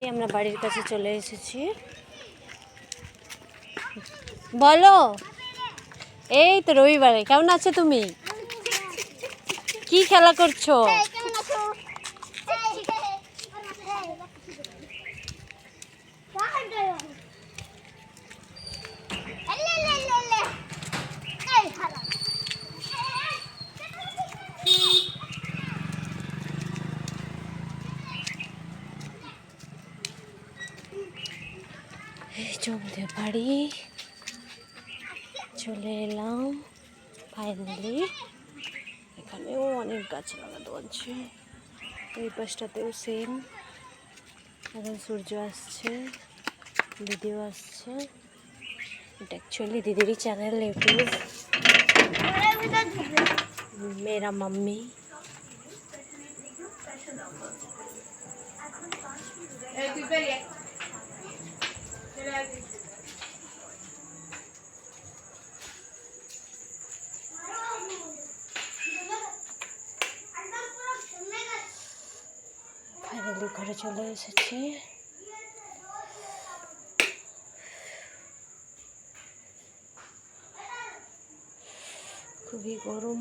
আমরা বাড়ির কাছে চলে এসেছি। বলো, এই তো রবিবারে। কেমন আছো তুমি? কি খেলা করছো? এই চমতে বাড়ি চলে এলাম ফাইনালি। এখানেও অনেক গাছ লাগানো আছে, এই পাশটাতেও সেম। এখন সূর্য আসছে, ভিডিও আসছে। এটা অ্যাকচুয়ালি দিদিরই চ্যানেল ইউটিউব, মেরা মাম্মি। ফাইনালি ঘরে চলে এসেছি। খুবই গরম।